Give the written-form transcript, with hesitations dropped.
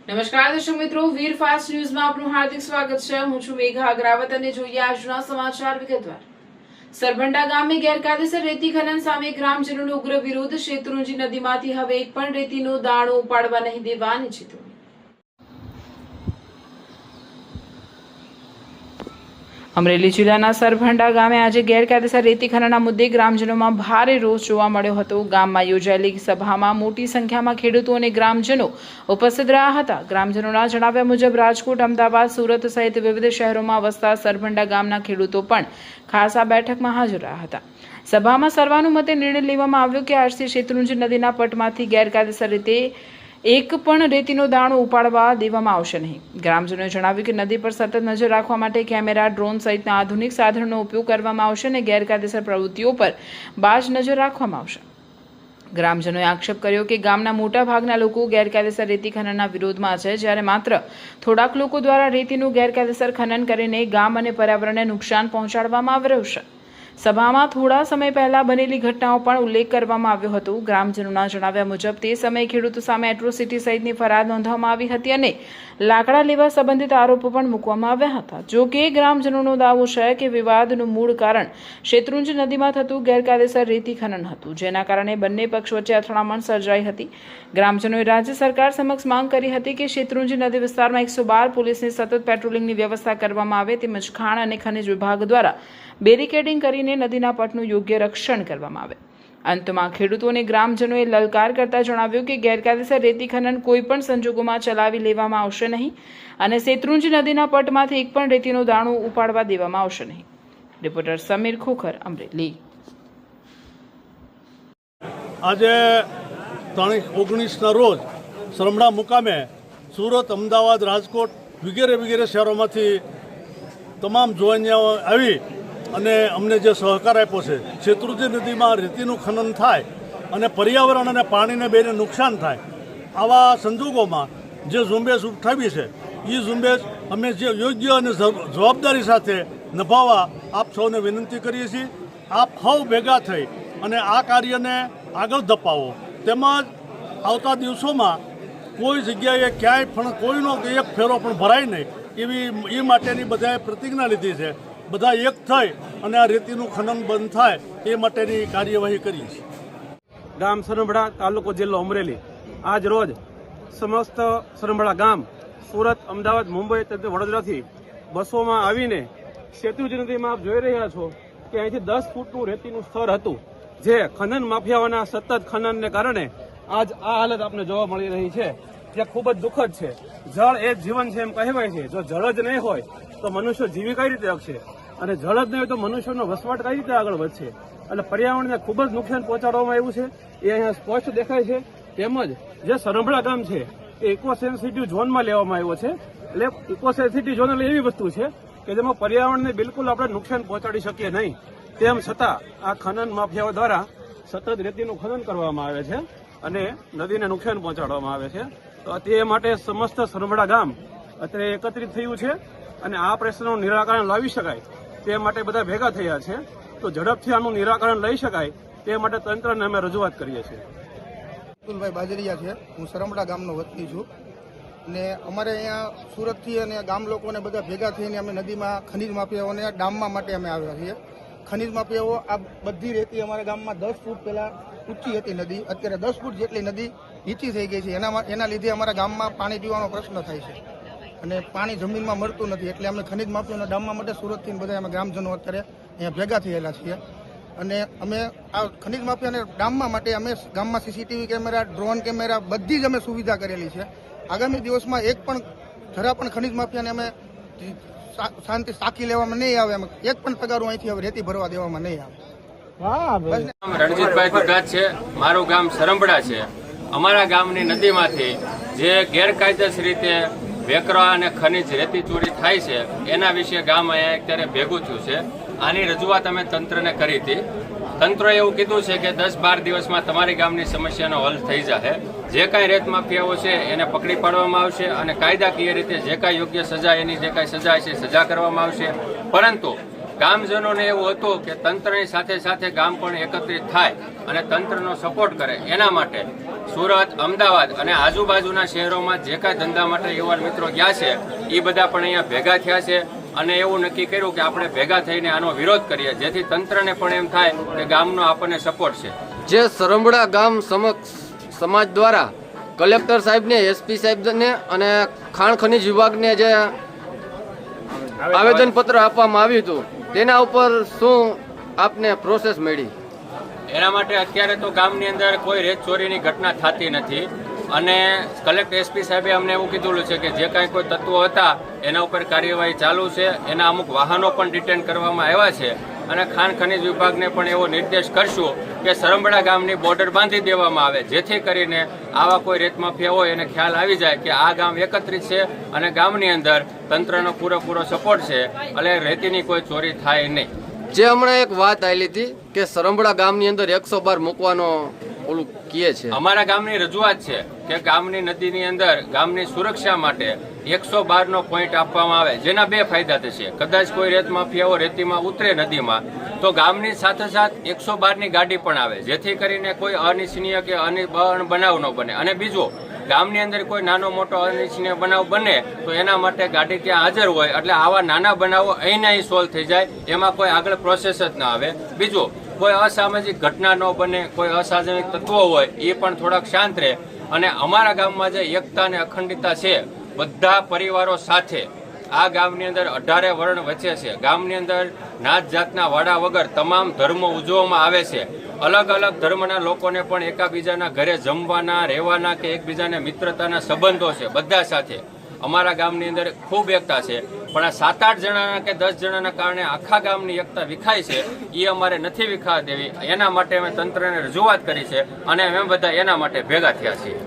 નમસ્કાર દર્શક મિત્રો, વીર ફાસ્ટ ન્યૂઝમાં આપનું હાર્દિક સ્વાગત છે। હું છું મેઘા અગ્રાવત અને જોઈએ આજના સમાચાર વિગતવાર। સરભંડા ગામે ગેરકાયદેસર રેતી ખનન સામે ગ્રામજનોનો ઉગ્ર વિરોધ। શેત્રુંજી નદીમાંથી હવે એક પણ રેતીનો દાણો ઉપાડવા નહીં દેવાની ચેતવણી। અમરેલી જિલ્લાના સરભંડા ગામે આજે ગેરકાયદેસર રેતી ખનનના મુદ્દે ગ્રામજનોમાં ભારે રોષ જોવા મળ્યો હતો। ગામમાં યોજાયેલી સભામાં મોટી સંખ્યામાં ખેડૂતો અને ગ્રામજનો ઉપસ્થિત રહ્યા હતા। ગ્રામજનોના જણાવ્યા મુજબ રાજકોટ, અમદાવાદ, સુરત સહિત વિવિધ શહેરોમાં વસતા સરભંડા ગામના ખેડૂતો પણ ખાસ આ બેઠકમાં હાજર રહ્યા હતા। સભામાં સર્વાનુમતે નિર્ણય લેવામાં આવ્યો કે આજથી શેત્રુંજી નદીના પટમાંથી ગેરકાયદેસર રીતે એક પણ રેતીનો દાણો ઉપાડવા દેવામાં આવશે નહીં। ગ્રામજનોએ જણાવ્યું કે નદી પર સતત નજર રાખવા માટે કેમેરા, ડ્રોન સહિતના આધુનિક સાધનોનો ઉપયોગ કરવામાં આવશે અને ગેરકાયદેસર પ્રવૃત્તિઓ પર બાજ નજર રાખવામાં આવશે। ગ્રામજનોએ આક્ષેપ કર્યો કે ગામના મોટા ભાગના લોકો ગેરકાયદેસર રેતી ખનનના વિરોધમાં છે, જ્યારે માત્ર થોડાક લોકો દ્વારા રેતીનું ગેરકાયદેસર ખનન કરીને ગામ અને પર્યાવરણને નુકસાન પહોંચાડવામાં આવી રહ્યું છે। સભામાં થોડા સમય પહેલા બનેલી ઘટનાઓ પણ ઉલ્લેખ કરવામાં આવ્યો હતો। ગ્રામજનોના જણાવ્યા મુજબ તે સમયે ખેડૂતો સામે એટ્રોસિટી સહિતની ફરિયાદ નોંધવામાં આવી હતી અને લાકડા લેવા સંબંધિત આરોપો પણ મૂકવામાં આવ્યા હતા। જો કે ગ્રામજનોનો દાવો છે કે વિવાદનું મૂળ કારણ શેત્રુંજી નદીમાં થતું ગેરકાયદેસર રેતી ખનન હતું, જેના કારણે બંને પક્ષ વચ્ચે અથડામણ સર્જાઈ હતી। ગ્રામજનોએ રાજ્ય સરકાર સમક્ષ માંગ કરી હતી કે શેત્રુંજી નદી વિસ્તારમાં 112 પોલીસની સતત પેટ્રોલિંગની વ્યવસ્થા કરવામાં આવે, તેમજ ખાણ અને ખનિજ વિભાગ દ્વારા બેરિકેડિંગ કરીને નદીના પટનું યોગ્ય રક્ષણ કરવામાં આવે। અંતમાં ખેડૂતો અને ગ્રામજનોએ લલકાર કરતા જણાવ્યું કે ગેરકાયદેસર રેતી ખનન કોઈ પણ સંજોગોમાં ચલાવી લેવામાં આવશે નહીં અને શેત્રુંજી નદીના પટમાંથી એક પણ રેતીનો દાણો ઉપાડવા દેવામાં આવશે નહીં। રિપોર્ટર સમીર ખોખર, અમરેલી। આજે તારીખ 19ના રોજ સરમડા મુકામે સુરત, અમદાવાદ, રાજકોટ વગેરે શહેરોમાંથી તમામ જોઈન્યાઓ આવી અને અમને જે સહકાર આપ્યો છે, શેત્રુંજી નદીમાં રેતીનું ખનન થાય અને પર્યાવરણ અને પાણીને બેને નુકસાન થાય, આવા સંજોગોમાં જે ઝુંબેશ ઉઠાવી છે એ ઝુંબેશ અમે જે યોગ્ય અને જવાબદારી સાથે નિભાવવા આપ સૌને વિનંતી કરીએ છીએ। આપ સૌ ભેગા થઈ અને આ કાર્યને આગળ ધપાવો, તેમજ આવતા દિવસોમાં કોઈ જગ્યાએ ક્યાંય પણ કોઈનો એક ફેરો પણ ભરાય નહીં એવી એ માટેની બધાએ પ્રતિજ્ઞા લીધી છે। બધા એક થઈ અને આ રેતીનું ખનન બંધ થાય એ માટેની કાર્યવાહી કરી છે। ગામ સરંભડા, તાલુકો જિલ્લો અમરેલી। આજ રોજ સમસ્ત સરંભડા ગામ સુરત, અમદાવાદ, મુંબઈ તથા વડોદરાથી બસોમાં આવીને શેત્રુંજી નદીમાં આપ જોઈ રહ્યા છો કે અહીંથી 10 ફૂટનું રેતીનું સ્તર હતું, જે ખનન માફિયાઓના સતત ખનનને કારણે આજ આ હાલત આપને જોવા મળી રહી છે, જે ખૂબ જ દુઃખદ છે। જળ એ જીવન છે એમ કહેવાય છે। જો જળ જ નહીં હોય તો મનુષ્ય જીવી કઈ રીતે શકશે, અને જળ જ નહીં હોય તો મનુષ્યનો વસવાટ કઈ રીતે આગળ વધશે, અને પર્યાવરણને ખૂબ જ નુકસાન પહોંચાડવામાં આવ્યું છે એ અહીંયા સ્પષ્ટ દેખાય છે। તેમજ જે સરંભડા ગામ છે એ ઇકો સેન્સિટિવ ઝોનમાં લેવામાં આવ્યો છે। એટલે ઇકો સેન્સિટિવ ઝોન એટલે એવી વસ્તુ છે કે જેમાં પર્યાવરણને બિલકુલ આપણે નુકસાન પહોંચાડી શકીએ નહીં, તેમ છતાં આ ખનન માફિયાઓ દ્વારા સતત રેતીનું ખનન કરવામાં આવે છે અને નદીને નુકસાન પહોંચાડવામાં આવે છે। તો તે માટે સમસ્ત સરંભડા ગામ અત્યારે એકત્રિત થયું છે અને આ પ્રશ્નનું નિરાકરણ લાવી શકાય તે માટે બધા ભેગા થયા છે। તો ઝડપથી આનું નિરાકરણ લઈ શકાય તે માટે તંત્રને અમે રજૂઆત કરીએ છીએ। અતુલભાઈ બાજરિયા છે, હું સરંભડા ગામનો વતની છું અને અમારે અહીંયા સુરતથી અને ગામ લોકોને બધા ભેગા થઈને અમે નદીમાં ખનીજ માફિયાઓને ડામવા માટે અમે આવ્યા છીએ। ખનીજ માફિયાઓ આ બધી રેતી અમારા ગામમાં 10 ફૂટ પહેલા ઊંચી હતી નદી, અત્યારે 10 ફૂટ જેટલી નદી નીચી થઈ ગઈ છે। એના લીધે અમારા ગામમાં પાણી પીવાનો પ્રશ્ન થાય છે અને પાણી જમીનમાં મળતું નથી, એટલે અમે ખનીજ માફિયાઓને ડામવા માટે સુરતથી બધા અમે ગ્રામજનો અત્યારે અહીંયા ભેગા થયેલા છીએ અને અમે આ ખનીજ માફિયાને ડામવા માટે અમે ગામમાં સીસીટીવી કેમેરા, ડ્રોન કેમેરા બધી જ અમે સુવિધા કરેલી છે। આગામી દિવસમાં એક પણ જરા પણ ખનીજ માફિયાને અમે શાંતિ સાકી લેવામાં નહીં આવે, એક પણ તગારું અહીંથી હવે રેતી ભરવા દેવામાં નહીં આવે। રણજીતભાઈ દુધાત છે, મારું ગામ સરંભડા છે। અમારા ગામની નદીમાંથી જે ગેરકાયદેસર રીતે વેકરા અને ખનીજ રેતી ચોરી થાય છે એના વિશે ગામ અહીંયા અત્યારે ભેગું થયું છે। આની રજૂઆત અમે તંત્રને કરી હતી। તંત્રએ એવું કીધું છે કે 10-12 દિવસમાં તમારી ગામની સમસ્યાનો હલ થઈ જશે। જે કાંઈ રેત માફિયાઓ છે એને પકડી પાડવામાં આવશે અને કાયદાકીય રીતે જે કાંઈ યોગ્ય સજા, એની જે કાંઈ સજા છે સજા કરવામાં આવશે। પરંતુ ગામજનોને એવું હતું કે તંત્રની સાથે સાથે ગામ પણ એકત્રિત થાય અને તંત્રનો સપોર્ટ કરે, એના માટે સુરત, અમદાવાદ અને આજુબાજુના શહેરોમાં જે કાંઈ ધંધા માટે યુવાન મિત્રો ગયા છે એ બધા પણ અહીંયા ભેગા થયા છે અને એવું નક્કી કર્યું કે આપણે ભેગા થઈને આનો વિરોધ કરીએ, જેથી તંત્રને પણ એમ થાય કે ગામનો આપણને સપોર્ટ છે. જે સરંબડા ગામ સમક્ષ સમાજ દ્વારા કલેક્ટર સાહેબને, એસપી સાહેબને અને ખાણ ખનીજ વિભાગને જે આવેદનપત્ર આપવામાં આવ્યું હતું તેના ઉપર શું આપને પ્રોસેસ મળી? એના માટે અત્યારે તો ગામની અંદર કોઈ રેત ચોરીની ઘટના થતી નથી અને કલેક્ટર એસપી સાહેબે અમને એવું કીધું છે કે જે કાંઈ કોઈ તત્વો હતા એના ઉપર કાર્યવાહી ચાલુ છે. એના અમુક વાહનો પણ ડિટેન કરવામાં આવ્યા છે અને ખાણ ખનીજ વિભાગને પણ એવો નિર્દેશ કરશું કે સરંબડા ગામની બોર્ડર બાંધી દેવામાં આવે, જેથી કરીને આવા કોઈ રેત માફિયા હોય એને ખ્યાલ આવી જાય કે આ ગામ એકત્રિત છે અને ગામની અંદર તંત્રનો પૂરેપૂરો સપોર્ટ છે એટલે રેતીની કોઈ ચોરી થાય નહીં. જે હમણાં એક વાત આવેલી હતી કે સરંબડા ગામની અંદર 112 મૂકવાનો ઓલું કહે છે. અમારા ગામની રજૂઆત છે કે ગામની નદીની અંદર ગામની સુરક્ષા માટે 112નો પોઈન્ટ આપવામાં આવે, જેના બે ફાયદા થશે. કદાચ કોઈ રેત માફિયાઓ રેતીમાં ઉતરે નદીમાં તો ગામની સાથે સાથ 112ની ગાડી પણ આવે, જેથી કરીને કોઈ અનિચ્છનીય કે બનાવ ન બને. અને બીજો, ગામની અંદર કોઈ નાનો મોટો અનિચ્છનીય બનાવ બને તો એના માટે ગાડી ત્યાં હાજર હોય એટલે આવા નાના બનાવો અહીંના અહીં સોલ્વ થઈ જાય, એમાં કોઈ આગળ પ્રોસેસ જ ના આવે. બીજું, કોઈ અસામાજિક ઘટના ન બને, કોઈ અસામાજિક તત્વો હોય એ પણ થોડાક શાંત રહે અને અમારા ગામમાં જે એકતા અને અખંડિતતા છે, બધા પરિવારો સાથે આ ગામની અંદર 18 વર્ણ વચ્ચે છે. ગામની અંદર નાત જાતના વાડા વગર તમામ ધર્મો ઉજવવામાં આવે છે. અલગ અલગ ધર્મના લોકોને પણ એકાબીજાના ઘરે જમવાના, રહેવાના કે એકબીજાને મિત્રતાના સંબંધો છે બધા સાથે. અમારા ગામની અંદર ખૂબ એકતા છે, પણ આ 7-8 જણાના કે 10 જણાના કારણે આખા ગામની એકતા વિખાય છે, એ અમારે નથી વિખાવા દેવી. એના માટે અમે તંત્રને રજૂઆત કરી છે અને અમે બધા એના માટે ભેગા થયા છીએ.